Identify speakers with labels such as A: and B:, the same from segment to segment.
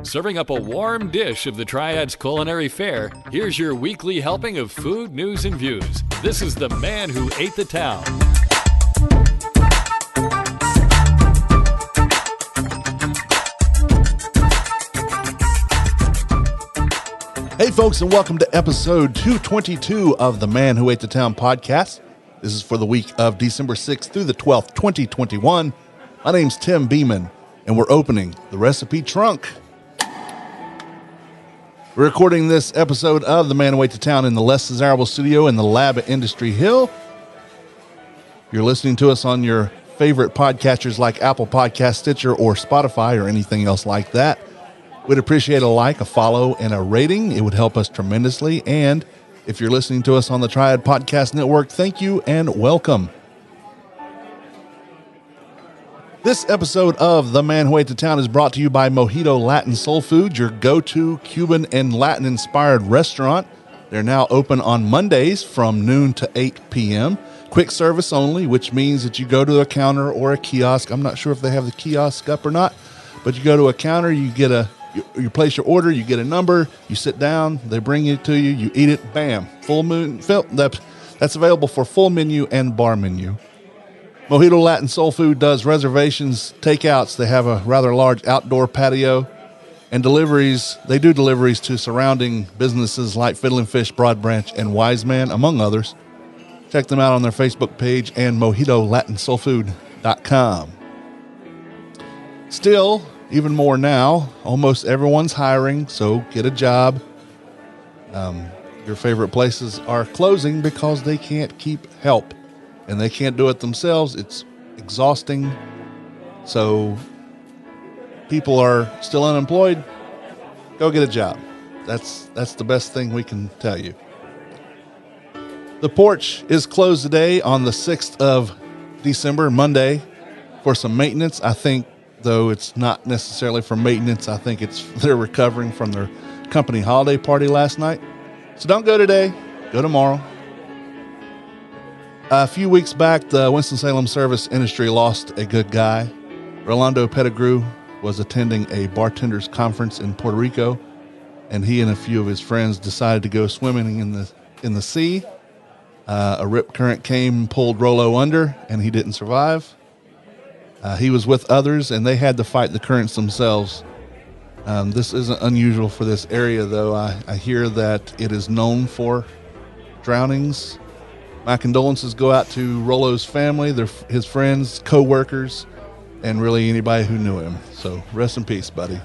A: Serving up a warm dish of the Triad's culinary fare, here's your weekly helping of food, news, and views. This is the man who ate the town.
B: Hey folks, and welcome to episode 222 of the Man Who Ate the Town podcast. This is for the week of December 6th through the 12th, 2021. My name's Tim Beeman, and we're opening the recipe trunk. We're recording this episode of The Man Who Ate the Town in the Less Desirable Studio in the Lab at Industry Hill. You're listening to us on your favorite podcatchers like Apple Podcast, Stitcher, or Spotify, or anything else like that. We'd appreciate a like, a follow, and a rating. It would help us tremendously. And if you're listening to us on the Triad Podcast Network, thank you and welcome. This episode of The Man Who Ate the Town is brought to you by Mojito Latin Soul Food, your go-to Cuban and Latin-inspired restaurant. They're now open on Mondays from noon to 8 p.m. Quick service only, which means that you go to a counter or a kiosk. I'm not sure if they have the kiosk up or not, but you go to a counter, you place your order, you get a number, you sit down, they bring it to you, you eat it, bam, that's available for full menu and bar menu. Mojito Latin Soul Food does reservations, takeouts. They have a rather large outdoor patio and deliveries. They do deliveries to surrounding businesses like Fiddlin' Fish, Broad Branch, and Wise Man, among others. Check them out on their Facebook page and MojitoLatinSoulFood.com. Still, even more now, almost everyone's hiring, so get a job. Your favorite places are closing because they can't keep help. And they can't do it themselves. It's exhausting. So people are still unemployed. Go get a job. That's the best thing we can tell you. The porch is closed today on the 6th of December, Monday, for some maintenance. I think, though, it's not necessarily for maintenance. I think they're recovering from their company holiday party last night. So don't go today. Go tomorrow. A few weeks back, the Winston-Salem service industry lost a good guy. Rolando Pettigrew was attending a bartenders conference in Puerto Rico, and he and a few of his friends decided to go swimming in the sea. A rip current came and pulled Rolo under, and he didn't survive. He was with others, and they had to fight the currents themselves. This isn't unusual for this area, though. I hear that it is known for drownings. My condolences go out to Rolo's family, his friends, co-workers, and really anybody who knew him. So rest in peace, buddy.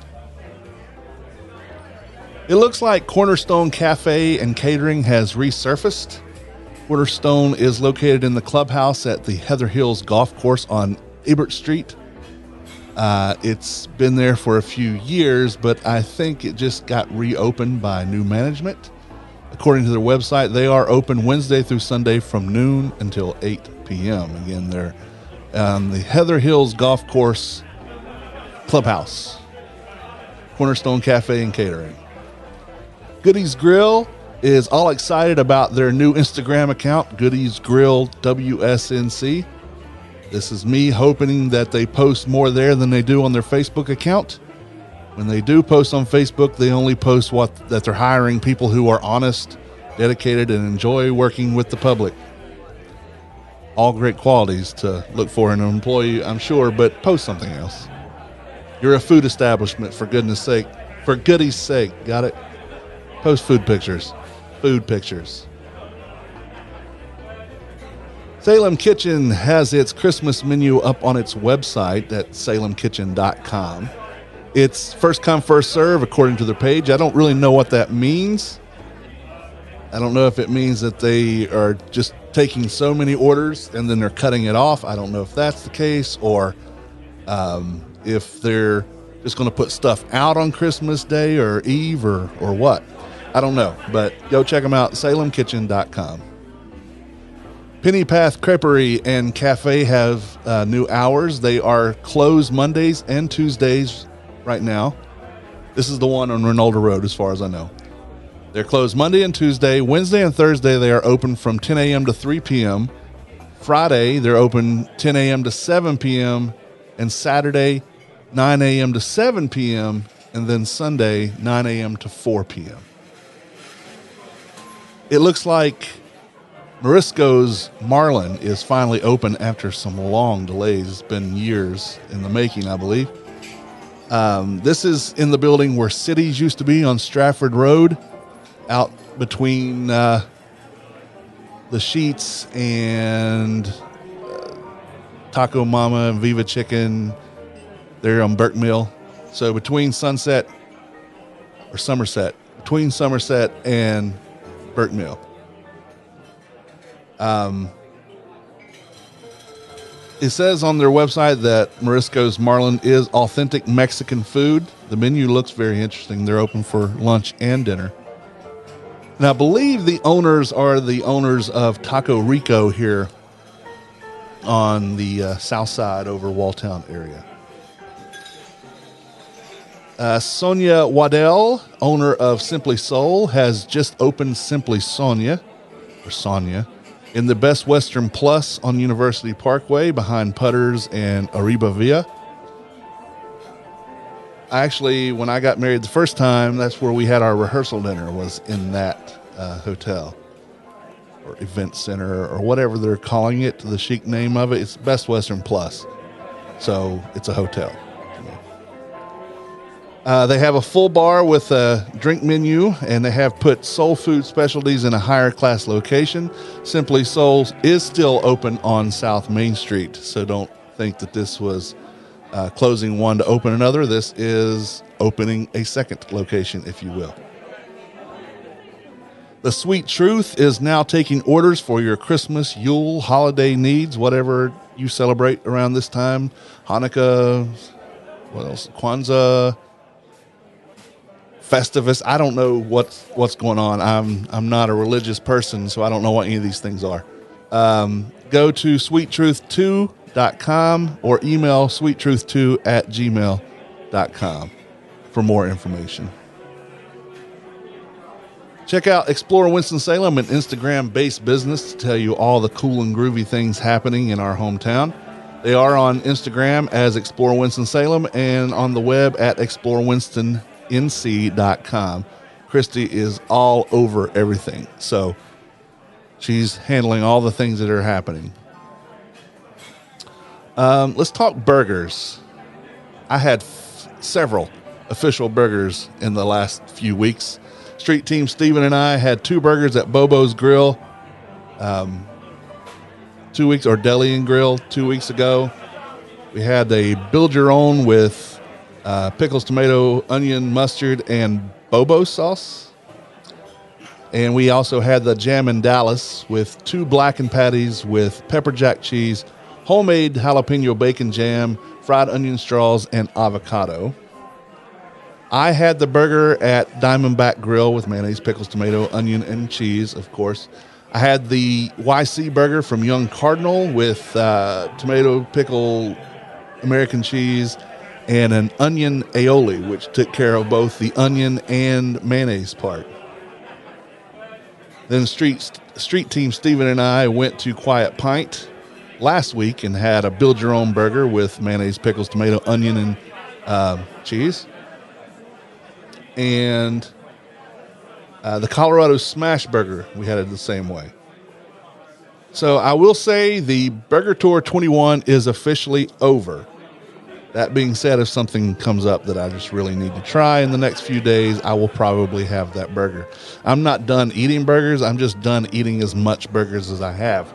B: It looks like Cornerstone Cafe and Catering has resurfaced. Cornerstone is located in the clubhouse at the Heather Hills Golf Course on Ebert Street. It's been there for a few years, but I think it just got reopened by new management. According to their website, they are open Wednesday through Sunday from noon until 8 p.m. Again, they're on the Heather Hills Golf Course Clubhouse. Cornerstone Cafe and Catering. Goodies Grill is all excited about their new Instagram account, Goodies Grill WSNC. This is me hoping that they post more there than they do on their Facebook account. When they do post on Facebook, they only post that they're hiring people who are honest, dedicated, and enjoy working with the public. All great qualities to look for in an employee, I'm sure, but post something else. You're a food establishment, for goodness sake. For goodie's sake, got it? Post food pictures. Food pictures. Salem Kitchen has its Christmas menu up on its website at salemkitchen.com. It's first come, first serve, according to their page. I don't really know what that means. I don't know if it means that they are just taking so many orders and then they're cutting it off. I don't know if that's the case, or if they're just going to put stuff out on Christmas Day or Eve or what. I don't know, but go check them out, salemkitchen.com. Penny Path Creperie and Cafe have new hours. They are closed Mondays and Tuesdays right now. This is the one on Ronaldo Road, as far as I know. They're closed Monday and Tuesday. Wednesday and Thursday, they are open from 10 a.m. to 3 p.m. Friday, they're open 10 a.m. to 7 p.m. And Saturday, 9 a.m. to 7 p.m., and then Sunday, 9 a.m. to 4 p.m. It looks like Morisco's Marlin is finally open after some long delays. It's been years in the making, I believe. This is in the building where Cities used to be on Stratford Road, out between the Sheets and Taco Mama and Viva Chicken. They're on Burke Mill. So between Somerset and Burke Mill. It says on their website that Morisco's Marlin is authentic Mexican food. The menu looks very interesting. They're open for lunch and dinner. And I believe the owners are the owners of Taco Rico here on the south side over Walltown area. Sonia Waddell, owner of Simply Soul, has just opened Simply Sonia, in the Best Western Plus on University Parkway behind Putters and Arriba Villa. Actually, when I got married the first time, that's where we had our rehearsal dinner, was in that hotel or event center or whatever they're calling it, the chic name of it. It's Best Western Plus. So it's a hotel. They have a full bar with a drink menu, and they have put soul food specialties in a higher class location. Simply Soul is still open on South Main Street, so don't think that this was closing one to open another. This is opening a second location, if you will. The Sweet Truth is now taking orders for your Christmas, Yule, holiday needs, whatever you celebrate around this time. Hanukkah, what else? Kwanzaa, Festivus. I don't know what's going on. I'm not a religious person, so I don't know what any of these things are. Go to sweettruth2.com or email sweettruth2@gmail.com for more information. Check out Explore Winston-Salem, an Instagram-based business, to tell you all the cool and groovy things happening in our hometown. They are on Instagram as Explore Winston-Salem and on the web at explorewinstonNC.com. Christy is all over everything, so she's handling all the things that are happening. Let's talk burgers. I had several official burgers in the last few weeks. Street Team Steven and I had 2 burgers at Bobo's Grill 2 weeks, or Deli and Grill 2 weeks ago. We had a build your own with pickles, tomato, onion, mustard, and Bobo sauce. And we also had the Jam in Dallas with 2 blackened patties with pepper jack cheese, homemade jalapeno bacon jam, fried onion straws, and avocado. I had the burger at Diamondback Grill with mayonnaise, pickles, tomato, onion, and cheese, of course. I had the YC burger from Young Cardinal with tomato, pickle, American cheese, and an onion aioli, which took care of both the onion and mayonnaise part. Then Street Team Steven and I went to Quiet Pint last week and had a build-your-own burger with mayonnaise, pickles, tomato, onion, and cheese. And the Colorado Smash Burger, we had it the same way. So I will say the Burger Tour 21 is officially over. That being said, if something comes up that I just really need to try in the next few days, I will probably have that burger. I'm not done eating burgers. I'm just done eating as much burgers as I have.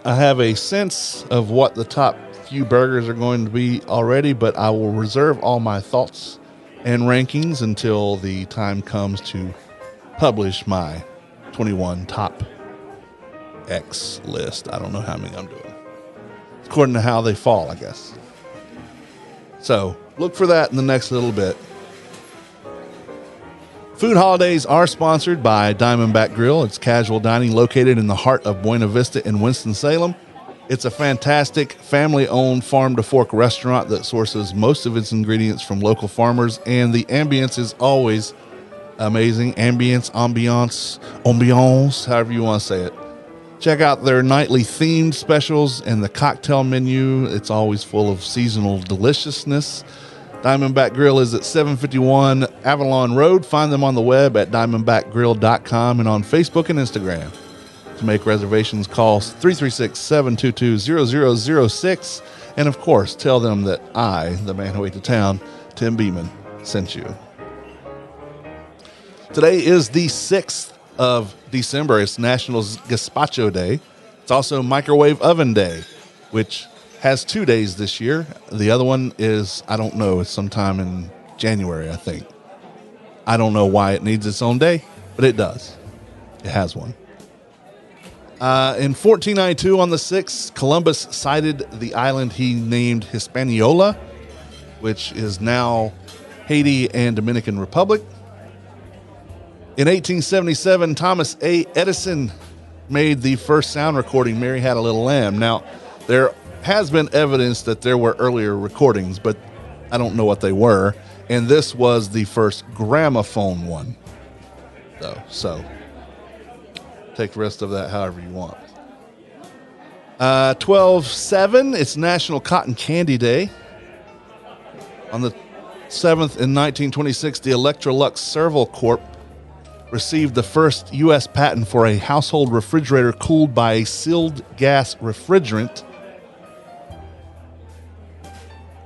B: I have a sense of what the top few burgers are going to be already, but I will reserve all my thoughts and rankings until the time comes to publish my 21 top X list. I don't know how many I'm doing. According to how they fall, I guess. So look for that in the next little bit. Food Holidays are sponsored by Diamondback Grill. It's casual dining located in the heart of Buena Vista in Winston-Salem. It's a fantastic family-owned farm-to-fork restaurant that sources most of its ingredients from local farmers, and the ambience is always amazing. Ambience, however you want to say it. Check out their nightly themed specials and the cocktail menu. It's always full of seasonal deliciousness. Diamondback Grill is at 751 Avalon Road. Find them on the web at diamondbackgrill.com and on Facebook and Instagram. To make reservations, call 336-722-0006. And, of course, tell them that I, the man who ate the town, Tim Beeman, sent you. Today is the 6th of December. It's National Gazpacho Day. It's also Microwave Oven Day, which has 2 days this year. The other one is, I don't know, it's sometime in January, I think. I don't know why it needs its own day, but it does. It has one. In 1492, on the 6th, Columbus sighted the island he named Hispaniola, which is now Haiti and Dominican Republic. In 1877, Thomas A. Edison made the first sound recording, Mary Had a Little Lamb. Now, there has been evidence that there were earlier recordings, but I don't know what they were. And this was the first gramophone one, though. So take the rest of that however you want. 12/7, it's National Cotton Candy Day. On the 7th in 1926, the Electrolux Serval Corp received the first U.S. patent for a household refrigerator cooled by a sealed gas refrigerant.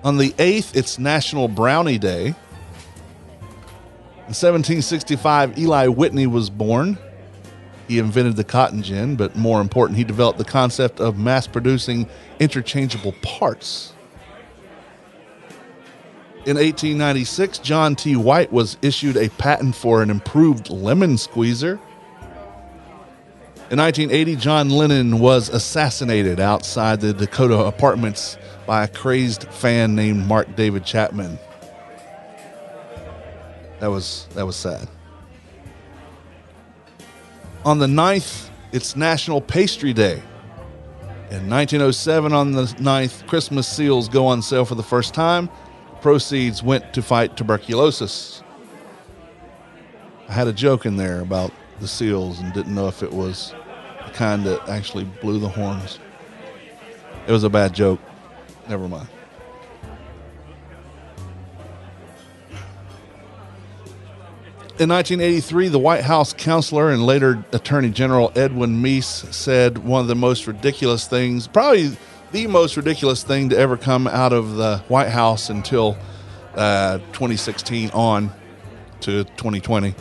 B: On the 8th, it's National Brownie Day. In 1765, Eli Whitney was born. He invented the cotton gin, but more important, he developed the concept of mass-producing interchangeable parts. In 1896, John T. White was issued a patent for an improved lemon squeezer. In 1980, John Lennon was assassinated outside the Dakota Apartments by a crazed fan named Mark David Chapman. That was sad. On the 9th, it's National Pastry Day. In 1907, on the 9th, Christmas seals go on sale for the first time. Proceeds went to fight tuberculosis. I had a joke in there about the seals and didn't know if it was the kind that actually blew the horns. It was a bad joke. Never mind. In 1983, the White House counselor and later Attorney General Edwin Meese said one of the most ridiculous things, probably the most ridiculous thing to ever come out of the White House until 2016 on to 2020.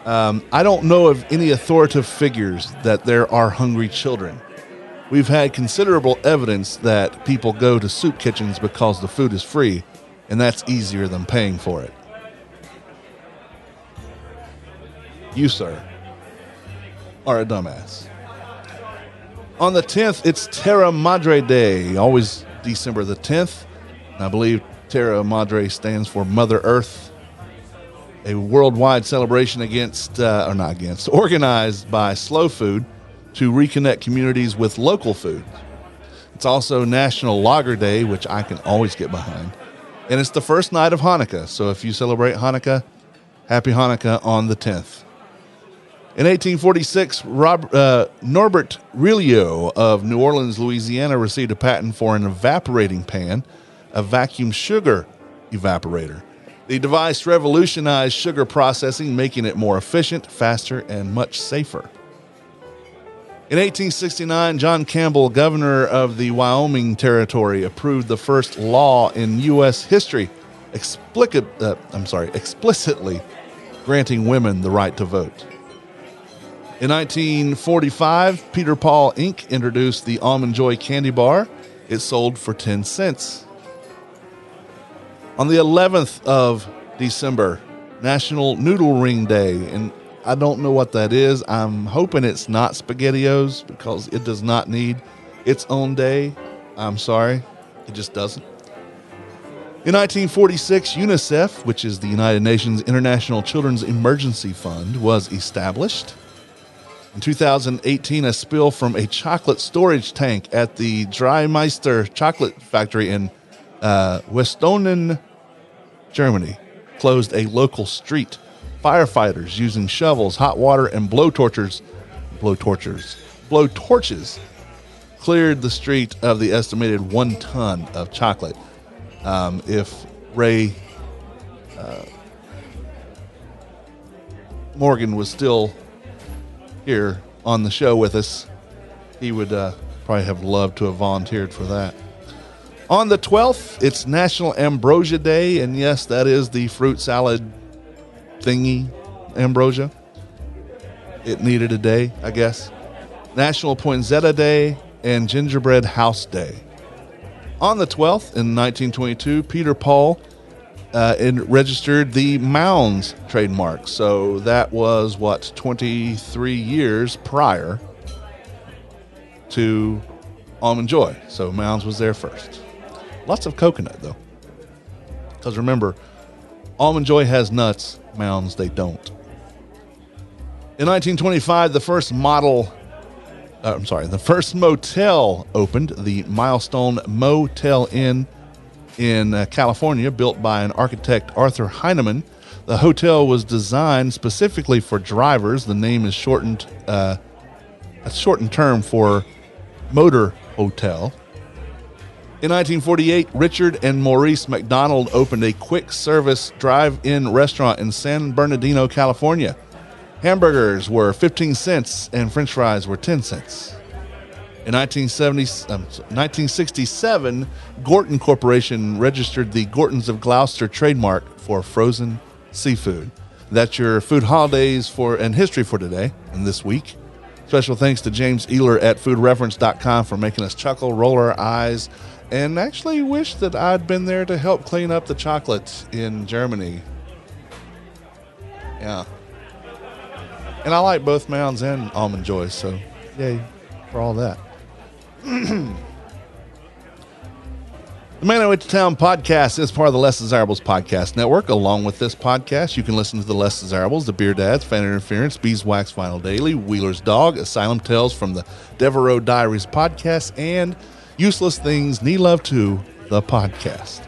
B: I don't know of any authoritative figures that there are hungry children. We've had considerable evidence that people go to soup kitchens because the food is free, and that's easier than paying for it. You, sir, are a dumbass. On the 10th, it's Terra Madre Day, always December the 10th. I believe Terra Madre stands for Mother Earth, a worldwide celebration organized by Slow Food to reconnect communities with local food. It's also National Lager Day, which I can always get behind. And it's the first night of Hanukkah, so if you celebrate Hanukkah, happy Hanukkah on the 10th. In 1846, Norbert Rilliot of New Orleans, Louisiana, received a patent for an evaporating pan, a vacuum sugar evaporator. The device revolutionized sugar processing, making it more efficient, faster, and much safer. In 1869, John Campbell, governor of the Wyoming Territory, approved the first law in U.S. history explicitly granting women the right to vote. In 1945, Peter Paul Inc. introduced the Almond Joy candy bar. It sold for 10 cents. On the 11th of December, National Noodle Ring Day, and I don't know what that is. I'm hoping it's not SpaghettiOs because it does not need its own day. I'm sorry, it just doesn't. In 1946, UNICEF, which is the United Nations International Children's Emergency Fund, was established. In 2018, a spill from a chocolate storage tank at the Dreimeister chocolate factory in Westonen, Germany, closed a local street. Firefighters using shovels, hot water, and blowtorches blow torches cleared the street of the estimated 1 ton of chocolate. If Ray Morgan was still here on the show with us, he would probably have loved to have volunteered for that. On the 12th, it's National Ambrosia Day, and yes, that is the fruit salad thingy, ambrosia. It needed a day, I guess. National Poinsettia Day and Gingerbread House Day. On the 12th, in 1922, Peter Paul registered the Mounds trademark. So that was, 23 years prior to Almond Joy. So Mounds was there first. Lots of coconut, though. Because remember, Almond Joy has nuts, Mounds, they don't. In 1925, the first motel opened, the Milestone Motel Inn in California, built by an architect, Arthur Heinemann. The hotel was designed specifically for drivers. The name is a shortened term for motor hotel. In 1948, Richard and Maurice McDonald opened a quick-service drive-in restaurant in San Bernardino, California. Hamburgers were 15 cents and French fries were 10 cents. In 1967, Gorton Corporation registered the Gortons of Gloucester trademark for frozen seafood. That's your food holidays and history for today and this week. Special thanks to James Ehler at foodreference.com for making us chuckle, roll our eyes, and actually wish that I'd been there to help clean up the chocolate in Germany. Yeah. And I like both Mounds and Almond Joy, so yay for all that. The Man Who Went to Town podcast is part of the Less Desirables podcast network. Along with this podcast, you can listen to the Less Desirables, the Beer Dads, Fan Interference, Beeswax Final Daily, Wheeler's Dog, Asylum Tales from the Devereaux Diaries podcast, and Useless Things Need Love 2, the podcast.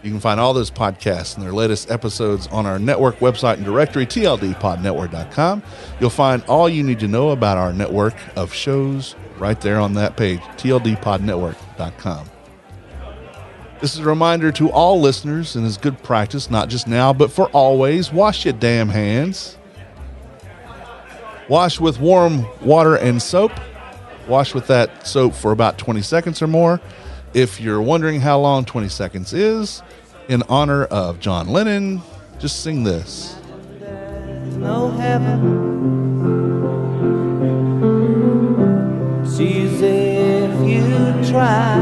B: You can find all those podcasts and their latest episodes on our network website and directory, tldpodnetwork.com. You'll find all you need to know about our network of shows right there on that page, tldpodnetwork.com. This is a reminder to all listeners, and is good practice, not just now, but for always. Wash your damn hands. Wash with warm water and soap. Wash with that soap for about 20 seconds or more. If you're wondering how long 20 seconds is, in honor of John Lennon, just sing this.
C: No heaven. It's easy if you try.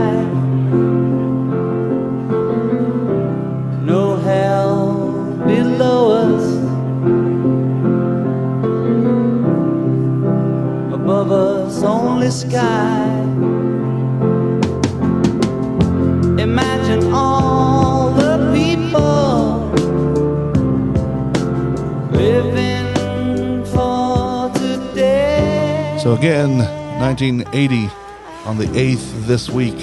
C: No hell below us. Above us only sky. Imagine all the people living for today.
B: So again, 1980, on the 8th this week,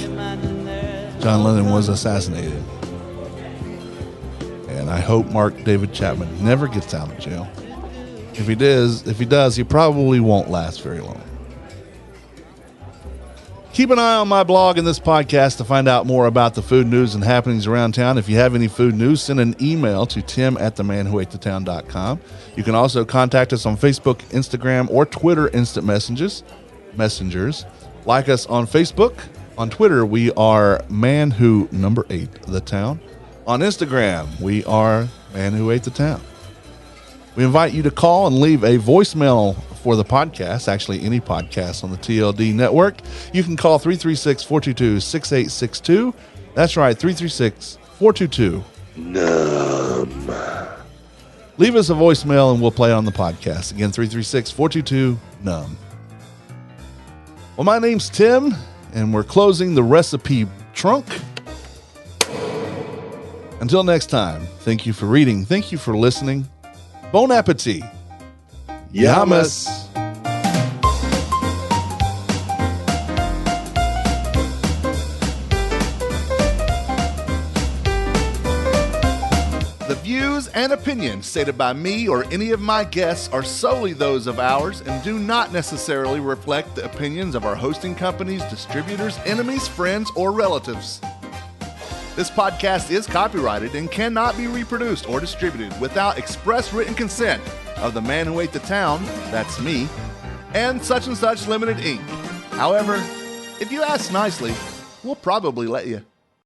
B: John Lennon was assassinated. And I hope Mark David Chapman never gets out of jail. If he does, he probably won't last very long. Keep an eye on my blog and this podcast to find out more about the food news and happenings around town. If you have any food news, send an email to tim@themanwhoatethetown.com. You can also contact us on Facebook, Instagram, or Twitter instant messengers. Like us on Facebook. On Twitter, we are manwho8thetown. On Instagram, we are manwhoatethetown. We invite you to call and leave a voicemail for the podcast, actually any podcast on the TLD network. You can call 336-422-6862. That's right, 336-422-NUM. Leave us a voicemail and we'll play it on the podcast. Again, 336-422-NUM. Well, my name's Tim, and we're closing the recipe trunk. Until next time, thank you for reading. Thank you for listening. Bon appetit. Yamas. The views and opinions stated by me or any of my guests are solely those of ours and do not necessarily reflect the opinions of our hosting companies, distributors, enemies, friends, or relatives. This podcast is copyrighted and cannot be reproduced or distributed without express written consent of the man who ate the town, that's me, and Such Limited Inc. However, if you ask nicely, we'll probably let you.